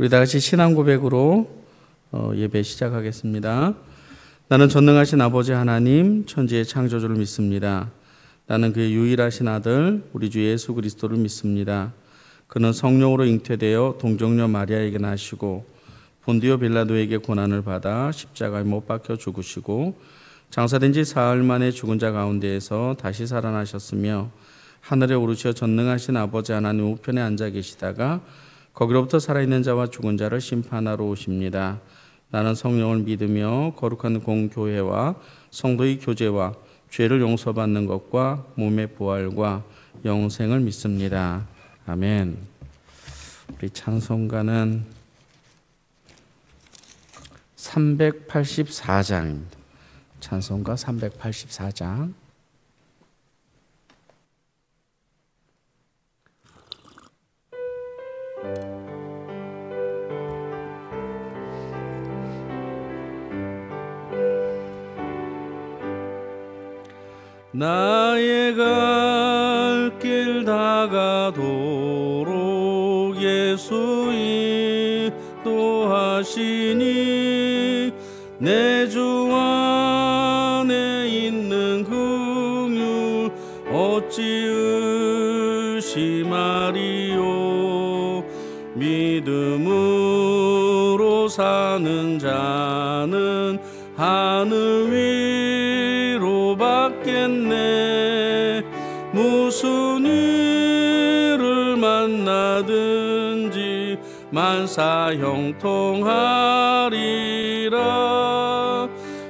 우리 다 같이 신앙 고백으로 예배 시작하겠습니다. 나는 전능하신 아버지 하나님 천지의 창조주를 믿습니다. 나는 그의 유일하신 아들 우리 주 예수 그리스도를 믿습니다. 그는 성령으로 잉태되어 동정녀 마리아에게 나시고 본디오 빌라도에게 고난을 받아 십자가에 못 박혀 죽으시고 장사된 지 사흘 만에 죽은 자 가운데에서 다시 살아나셨으며 하늘에 오르시어 전능하신 아버지 하나님 우편에 앉아 계시다가 거기로부터 살아있는 자와 죽은 자를 심판하러 오십니다. 나는 성령을 믿으며 거룩한 공교회와 성도의 교제와 죄를 용서받는 것과 몸의 부활과 영생을 믿습니다. 아멘. 우리 찬송가는 384장입니다. 찬송가 384장. 나의 갈 길 다가도록 예수 인도하시니 내 주 안에 있는 긍휼 어찌 의심하리요. 믿음으로 사는 자는 하늘 위로 받겠네. 무슨 일을 만나든지 만사 형통하리라.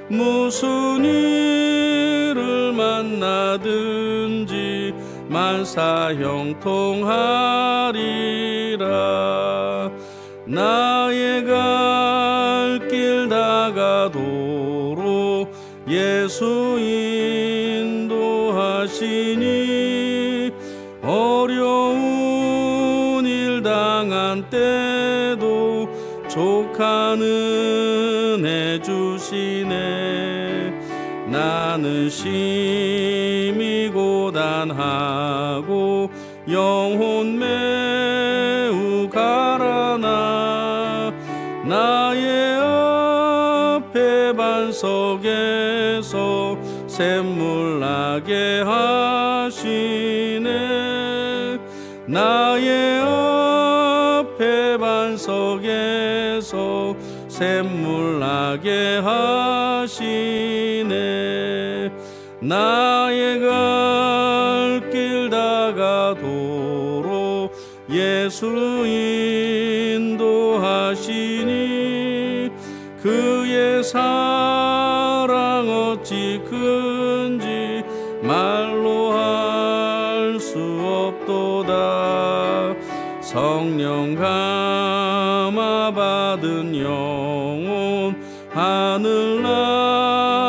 무슨 일을 만나든지 만사 형통하리라. 나의 갈 길 다가도록 예수 인도하시니 어려운 일 당한 때도 족한 은혜 주시네. 나는 심히 고단하고 영혼 매우 가라나 나의 앞에 반석에서 샘물 나게 하시네. 나의 앞에 반석에서 샘물 나게 하시네. 나의 갈 길 다가도록 예수 인도하시니 그의 사랑 어찌 큰지 말로 할 수 없도다. 성령 감화 받은 영혼 하늘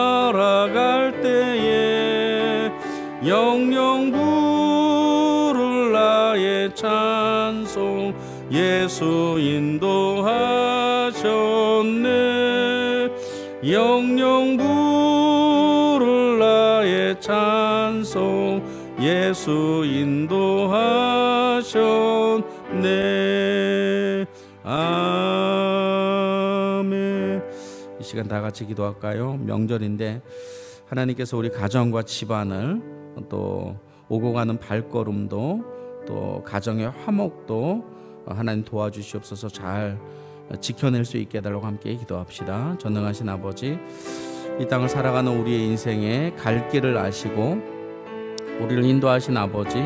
날아갈 때에 영영 부를 나의 찬송 예수 인도하셨네. 영영 부를 나의 찬송 예수 인도하셨네. 아멘. 이 시간 다 같이 기도할까요? 명절인데 하나님께서 우리 가정과 집안을 또 오고 가는 발걸음도 또 가정의 화목도 하나님 도와주시옵소서. 잘 지켜낼 수 있게 해달라고 함께 기도합시다. 전능하신 아버지, 이 땅을 살아가는 우리의 인생에 갈 길을 아시고 우리를 인도하신 아버지,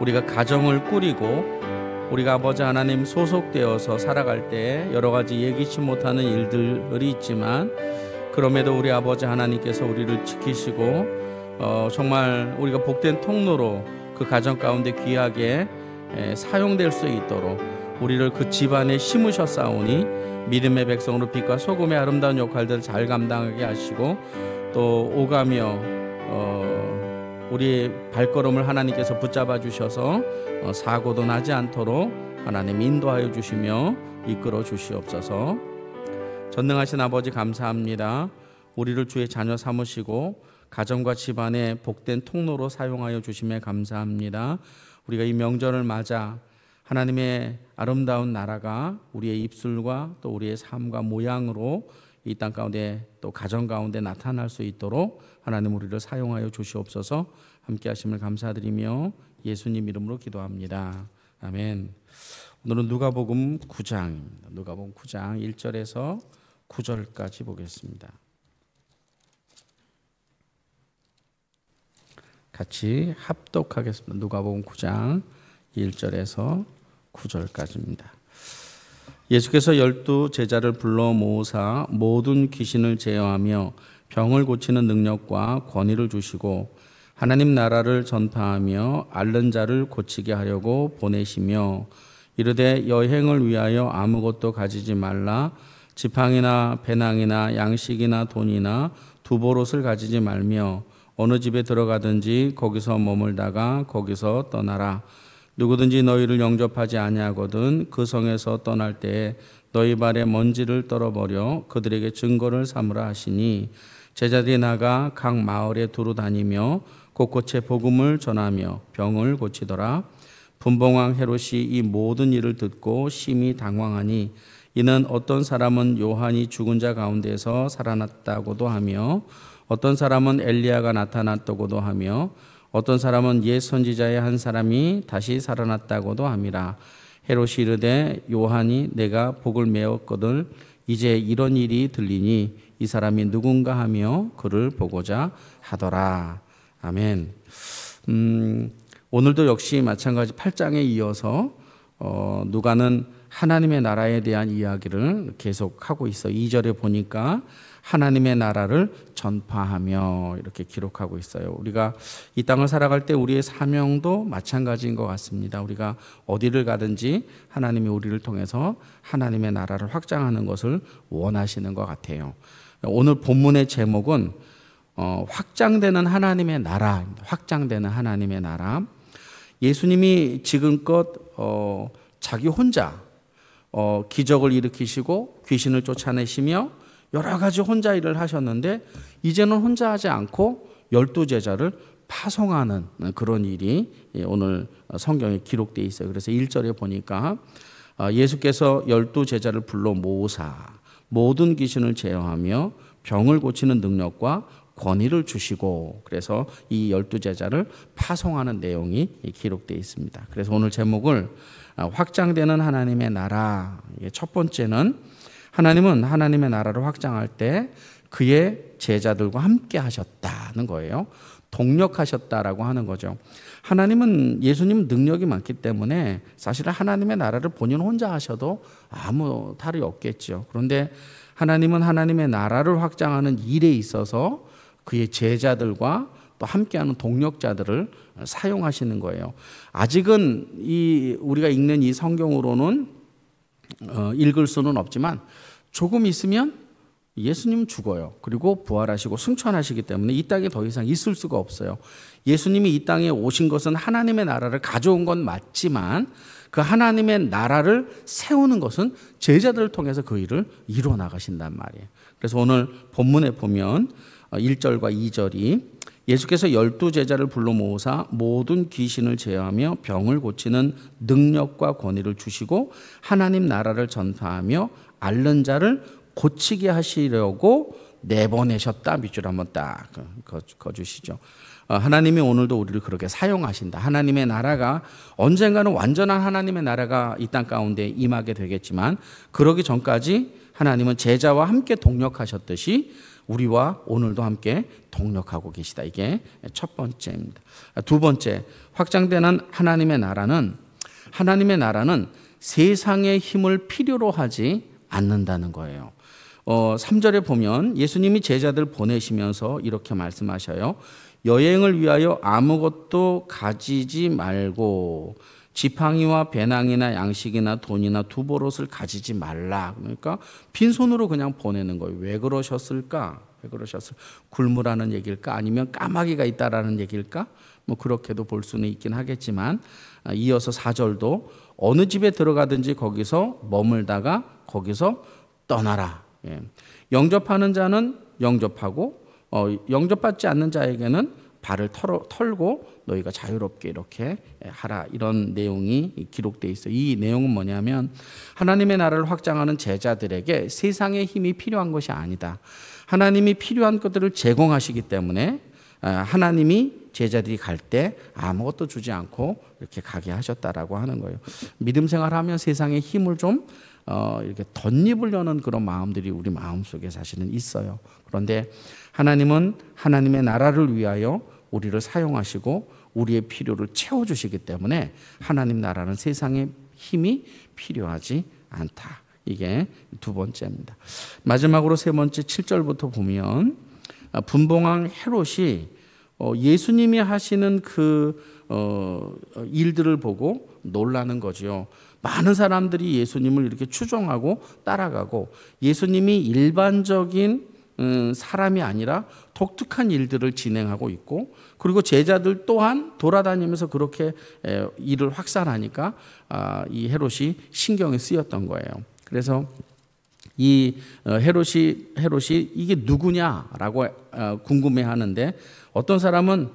우리가 가정을 꾸리고 우리가 아버지 하나님 소속되어서 살아갈 때 여러 가지 예기치 못하는 일들이 있지만 그럼에도 우리 아버지 하나님께서 우리를 지키시고 정말 우리가 복된 통로로 그 가정 가운데 귀하게 사용될 수 있도록 우리를 그 집안에 심으셨사오니 믿음의 백성으로 빛과 소금의 아름다운 역할들을 잘 감당하게 하시고 또 오가며 우리의 발걸음을 하나님께서 붙잡아 주셔서 사고도 나지 않도록 하나님 인도하여 주시며 이끌어 주시옵소서. 전능하신 아버지 감사합니다. 우리를 주의 자녀 삼으시고 가정과 집안의 복된 통로로 사용하여 주심에 감사합니다. 우리가 이 명절을 맞아 하나님의 아름다운 나라가 우리의 입술과 또 우리의 삶과 모양으로 이 땅 가운데 또 가정 가운데 나타날 수 있도록 하나님 우리를 사용하여 주시옵소서. 함께 하심을 감사드리며 예수님 이름으로 기도합니다. 아멘. 오늘은 누가복음 9장입니다. 누가복음 9장 1절에서 9절까지 보겠습니다. 같이 합독하겠습니다. 누가복음 9장 1절에서 9절까지입니다. 예수께서 12 제자를 불러 모으사 모든 귀신을 제어하며 병을 고치는 능력과 권위를 주시고 하나님 나라를 전파하며 앓는 자를 고치게 하려고 보내시며 이르되 여행을 위하여 아무것도 가지지 말라. 지팡이나 배낭이나 양식이나 돈이나 두보롯을 가지지 말며 어느 집에 들어가든지 거기서 머물다가 거기서 떠나라. 누구든지 너희를 영접하지 아니하거든 그 성에서 떠날 때에 너희 발에 먼지를 떨어버려 그들에게 증거를 삼으라 하시니 제자들이 나가 각 마을에 두루 다니며 곳곳에 복음을 전하며 병을 고치더라. 분봉왕 헤롯이 이 모든 일을 듣고 심히 당황하니 이는 어떤 사람은 요한이 죽은 자 가운데서 살아났다고도 하며 어떤 사람은 엘리야가 나타났다고도 하며 어떤 사람은 옛 선지자의 한 사람이 다시 살아났다고도 함이라. 헤롯이 이르되 요한이 내가 복을 메었거든 이제 이런 일이 들리니 이 사람이 누군가 하며 그를 보고자 하더라. 아멘. 오늘도 역시 마찬가지 8장에 이어서 누가는 하나님의 나라에 대한 이야기를 계속하고 있어. 2절에 보니까 하나님의 나라를 전파하며 이렇게 기록하고 있어요. 우리가 이 땅을 살아갈 때 우리의 사명도 마찬가지인 것 같습니다. 우리가 어디를 가든지 하나님이 우리를 통해서 하나님의 나라를 확장하는 것을 원하시는 것 같아요. 오늘 본문의 제목은 확장되는 하나님의 나라입니다. 확장되는 하나님의 나라. 예수님이 지금껏 자기 혼자 기적을 일으키시고 귀신을 쫓아내시며 여러 가지 혼자 일을 하셨는데 이제는 혼자 하지 않고 12제자를 파송하는 그런 일이 오늘 성경에 기록되어 있어요. 그래서 1절에 보니까 예수께서 12제자를 불러 모으사 모든 귀신을 제어하며 병을 고치는 능력과 권위를 주시고 그래서 이 12제자를 파송하는 내용이 기록되어 있습니다. 그래서 오늘 제목을 확장되는 하나님의 나라. 첫 번째는 하나님은 하나님의 나라를 확장할 때 그의 제자들과 함께 하셨다는 거예요. 동력하셨다라고 하는 거죠. 하나님은 예수님 능력이 많기 때문에 사실은 하나님의 나라를 본인 혼자 하셔도 아무 탈이 없겠죠. 그런데 하나님은 하나님의 나라를 확장하는 일에 있어서 그의 제자들과 또 함께하는 동력자들을 사용하시는 거예요. 아직은 우리가 읽는 이 성경으로는 읽을 수는 없지만 조금 있으면 예수님은 죽어요. 그리고 부활하시고 승천하시기 때문에 이 땅에 더 이상 있을 수가 없어요. 예수님이 이 땅에 오신 것은 하나님의 나라를 가져온 건 맞지만 그 하나님의 나라를 세우는 것은 제자들을 통해서 그 일을 이루어 나가신단 말이에요. 그래서 오늘 본문에 보면 1절과 2절이 예수께서 12제자를 불러 모으사 모든 귀신을 제어하며 병을 고치는 능력과 권위를 주시고 하나님 나라를 전파하며 앓는 자를 고치게 하시려고 내보내셨다. 밑줄 한번 딱 거주시죠. 하나님이 오늘도 우리를 그렇게 사용하신다. 하나님의 나라가 언젠가는 완전한 하나님의 나라가 이 땅 가운데 임하게 되겠지만 그러기 전까지 하나님은 제자와 함께 동력하셨듯이 우리와 오늘도 함께 동력하고 계시다. 이게 첫 번째입니다. 두 번째, 확장되는 하나님의 나라는 세상의 힘을 필요로 하지 않는다는 거예요. 3절에 보면 예수님이 제자들 보내시면서 이렇게 말씀하셔요. 여행을 위하여 아무것도 가지지 말고 지팡이와 배낭이나 양식이나 돈이나 두보롯을 가지지 말라. 그러니까 빈손으로 그냥 보내는 거예요. 왜 그러셨을까? 굶으라는 얘기일까? 아니면 까마귀가 있다라는 얘기일까? 뭐 그렇게도 볼 수는 있긴 하겠지만 이어서 4절도 어느 집에 들어가든지 거기서 머물다가 거기서 떠나라. 영접하는 자는 영접하고 영접받지 않는 자에게는 발을 털고 너희가 자유롭게 이렇게 하라, 이런 내용이 기록되어 있어요. 이 내용은 뭐냐면 하나님의 나라를 확장하는 제자들에게 세상의 힘이 필요한 것이 아니다. 하나님이 필요한 것들을 제공하시기 때문에 하나님이 제자들이 갈 때 아무것도 주지 않고 이렇게 가게 하셨다라고 하는 거예요. 믿음 생활하면 세상의 힘을 좀 이렇게 덧입으려는 그런 마음들이 우리 마음속에 사실은 있어요. 그런데 하나님은 하나님의 나라를 위하여 우리를 사용하시고 우리의 필요를 채워주시기 때문에 하나님 나라는 세상의 힘이 필요하지 않다. 이게 두 번째입니다. 마지막으로 세 번째 7절부터 보면 분봉왕 헤롯이 예수님이 하시는 그 일들을 보고 놀라는 거죠. 많은 사람들이 예수님을 이렇게 추종하고 따라가고 예수님이 일반적인 사람이 아니라 독특한 일들을 진행하고 있고, 그리고 제자들 또한 돌아다니면서 그렇게 일을 확산하니까 이 헤롯이 신경이 쓰였던 거예요. 그래서 이 헤롯이 이게 누구냐라고 궁금해하는데, 어떤 사람은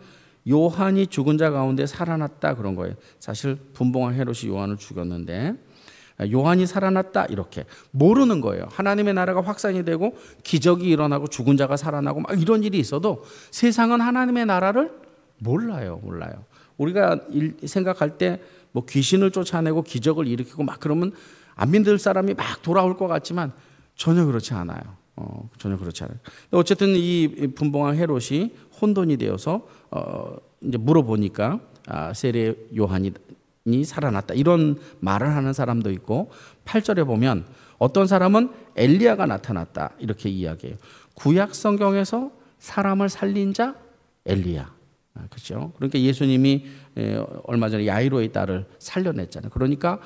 요한이 죽은 자 가운데 살아났다 그런 거예요. 사실 분봉왕 헤롯이 요한을 죽였는데 요한이 살아났다 이렇게 모르는 거예요. 하나님의 나라가 확산이 되고 기적이 일어나고 죽은 자가 살아나고 막 이런 일이 있어도 세상은 하나님의 나라를 몰라요. 우리가 생각할 때 뭐 귀신을 쫓아내고 기적을 일으키고 막 그러면 안 믿을 사람이 막 돌아올 것 같지만 전혀 그렇지 않아요. 전혀 그렇지 않아요. 어쨌든 이 분봉왕 헤롯이 혼돈이 되어서 이제 물어보니까 세례 요한이 살아났다 이런 말을 하는 사람도 있고, 8절에 보면 어떤 사람은 엘리야가 나타났다 이렇게 이야기해요. 구약 성경에서 사람을 살린 자 엘리야, 그렇죠? 그러니까 예수님이 얼마 전에 야이로의 딸을 살려냈잖아요. 그러니까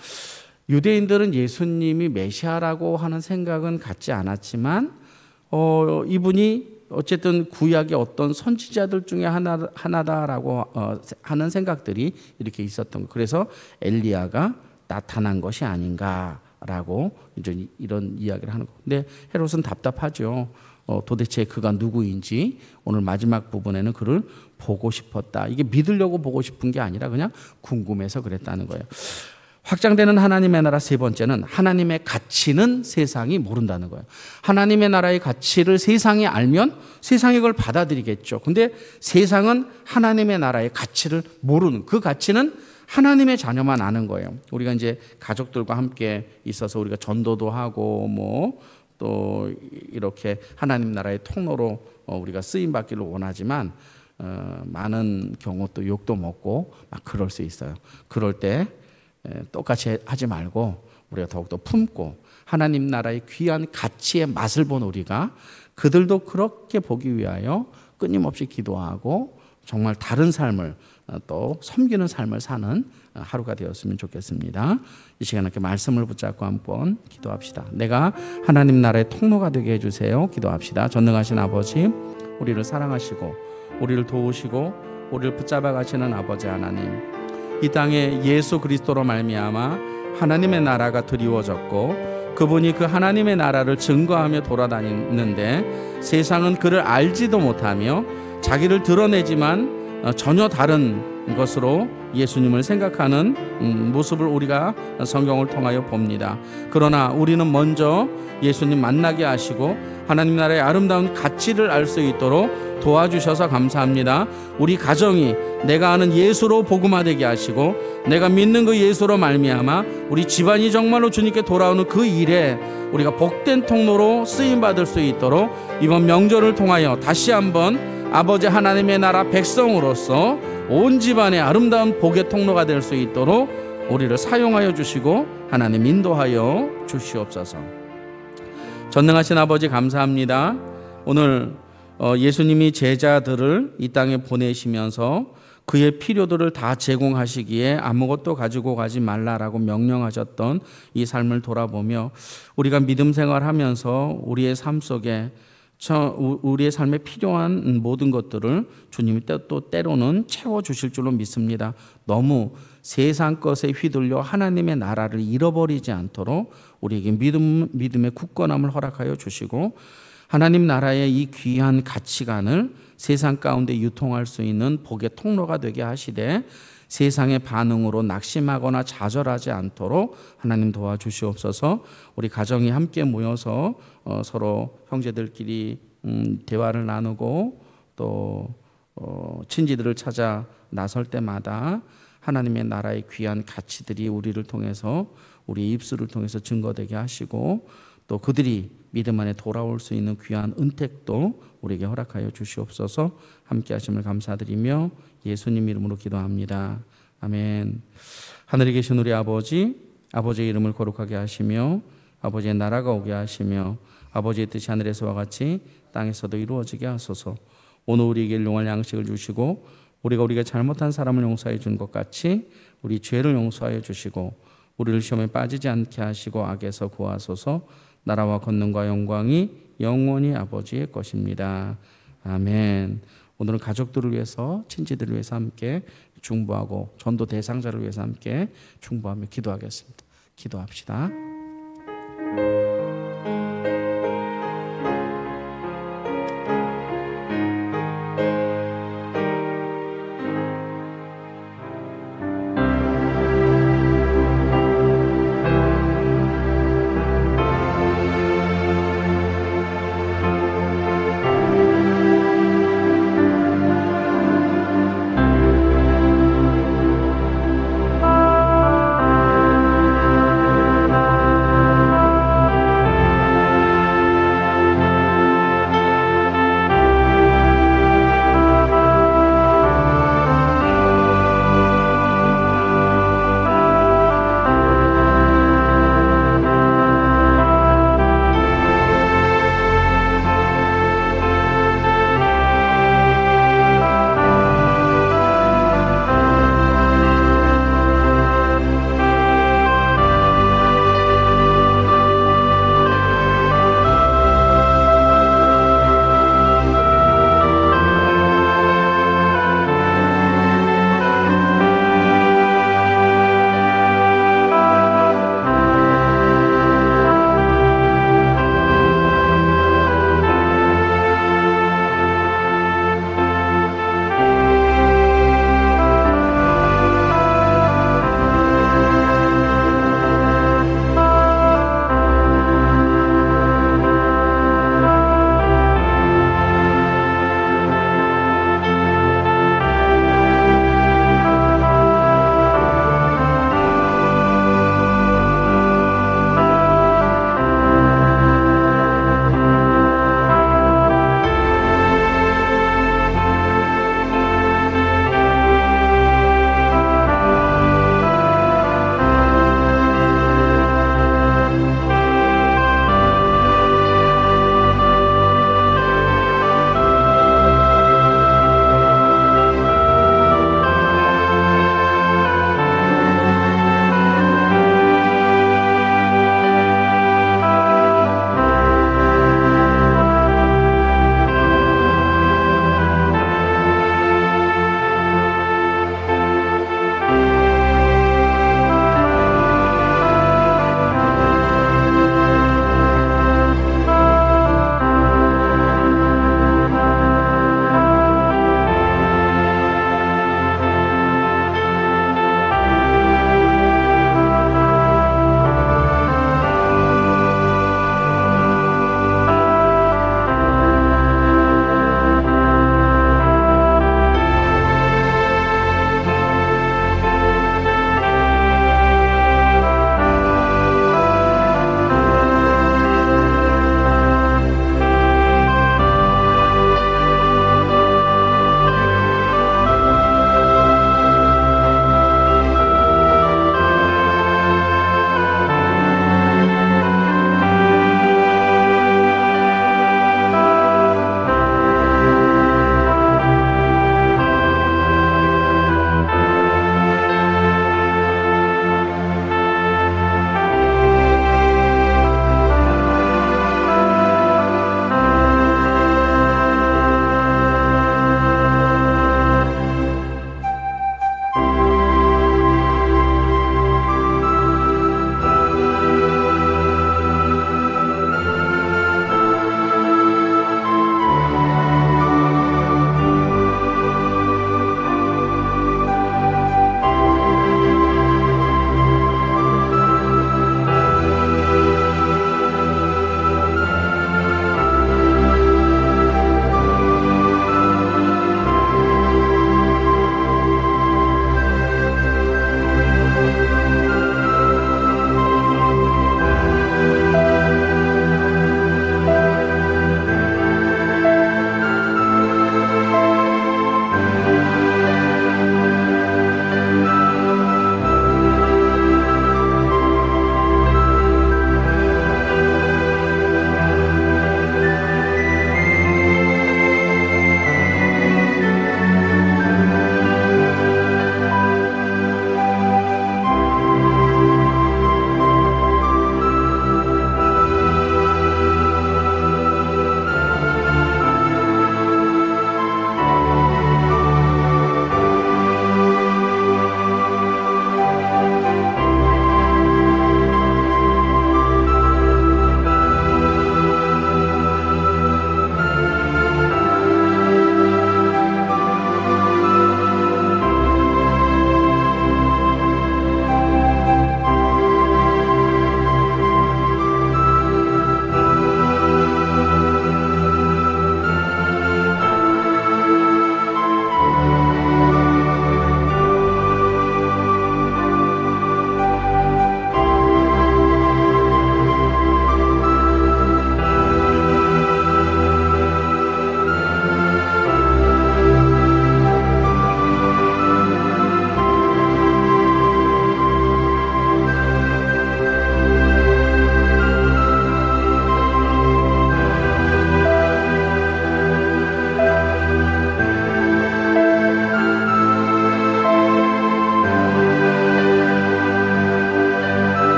유대인들은 예수님이 메시아라고 하는 생각은 갖지 않았지만 이분이 어쨌든 구약의 어떤 선지자들 중에 하나다라고 하는 생각들이 이렇게 있었던 거예요. 그래서 엘리야가 나타난 것이 아닌가라고 이제 이런 이야기를 하는 거예요. 근데 헤롯은 답답하죠. 도대체 그가 누구인지 오늘 마지막 부분에는 그를 보고 싶었다. 이게 믿으려고 보고 싶은 게 아니라 그냥 궁금해서 그랬다는 거예요. 확장되는 하나님의 나라 세 번째는 하나님의 가치는 세상이 모른다는 거예요. 하나님의 나라의 가치를 세상이 알면 세상이 그걸 받아들이겠죠. 근데 세상은 하나님의 나라의 가치를 모르는, 그 가치는 하나님의 자녀만 아는 거예요. 우리가 이제 가족들과 함께 있어서 우리가 전도도 하고 뭐 또 이렇게 하나님 나라의 통로로 우리가 쓰임 받기를 원하지만 많은 경우 또 욕도 먹고 막 그럴 수 있어요. 그럴 때 똑같이 하지 말고 우리가 더욱더 품고 하나님 나라의 귀한 가치의 맛을 본 우리가 그들도 그렇게 보기 위하여 끊임없이 기도하고 정말 다른 삶을 또 섬기는 삶을 사는 하루가 되었으면 좋겠습니다. 이 시간에 이렇게 말씀을 붙잡고 한번 기도합시다. 내가 하나님 나라의 통로가 되게 해주세요. 기도합시다. 전능하신 아버지, 우리를 사랑하시고 우리를 도우시고 우리를 붙잡아 가시는 아버지 하나님, 이 땅에 예수 그리스도로 말미암아 하나님의 나라가 드리워졌고 그분이 그 하나님의 나라를 증거하며 돌아다니는데 세상은 그를 알지도 못하며 자기를 드러내지만 전혀 다른 것으로 예수님을 생각하는 모습을 우리가 성경을 통하여 봅니다. 그러나 우리는 먼저 예수님 만나게 하시고 하나님 나라의 아름다운 가치를 알 수 있도록 도와주셔서 감사합니다. 우리 가정이 내가 아는 예수로 복음화되게 하시고 내가 믿는 그 예수로 말미암아 우리 집안이 정말로 주님께 돌아오는 그 일에 우리가 복된 통로로 쓰임받을 수 있도록 이번 명절을 통하여 다시 한번 아버지 하나님의 나라 백성으로서 온 집안의 아름다운 복의 통로가 될 수 있도록 우리를 사용하여 주시고 하나님 인도하여 주시옵소서. 전능하신 아버지 감사합니다. 오늘 예수님이 제자들을 이 땅에 보내시면서 그의 필요들을 다 제공하시기에 아무것도 가지고 가지 말라라고 명령하셨던 이 삶을 돌아보며 우리가 믿음 생활하면서 우리의 삶 속에 우리의 삶에 필요한 모든 것들을 주님이 또 때로는 채워주실 줄로 믿습니다. 너무 세상 것에 휘둘려 하나님의 나라를 잃어버리지 않도록 우리에게 믿음의 굳건함을 허락하여 주시고 하나님 나라의 이 귀한 가치관을 세상 가운데 유통할 수 있는 복의 통로가 되게 하시되 세상의 반응으로 낙심하거나 좌절하지 않도록 하나님 도와주시옵소서. 우리 가정이 함께 모여서 서로 형제들끼리 대화를 나누고 또 친지들을 찾아 나설 때마다 하나님의 나라의 귀한 가치들이 우리를 통해서 우리 입술을 통해서 증거되게 하시고 또 그들이 믿음 안에 돌아올 수 있는 귀한 은택도 우리에게 허락하여 주시옵소서. 함께 하심을 감사드리며 예수님 이름으로 기도합니다. 아멘. 하늘에 계신 우리 아버지, 아버지의 이름을 거룩하게 하시며 아버지의 나라가 오게 하시며 아버지의 뜻이 하늘에서와 같이 땅에서도 이루어지게 하소서. 오늘 우리에게 일용할 양식을 주시고 우리가 잘못한 사람을 용서해 준 것 같이 우리 죄를 용서하여 주시고 우리를 시험에 빠지지 않게 하시고 악에서 구하소서. 나라와 권능과 영광이 영원히 아버지의 것입니다. 아멘. 오늘은 가족들을 위해서 친지들을 위해서 함께 중보하고 전도 대상자를 위해서 함께 중보하며 기도하겠습니다. 기도합시다.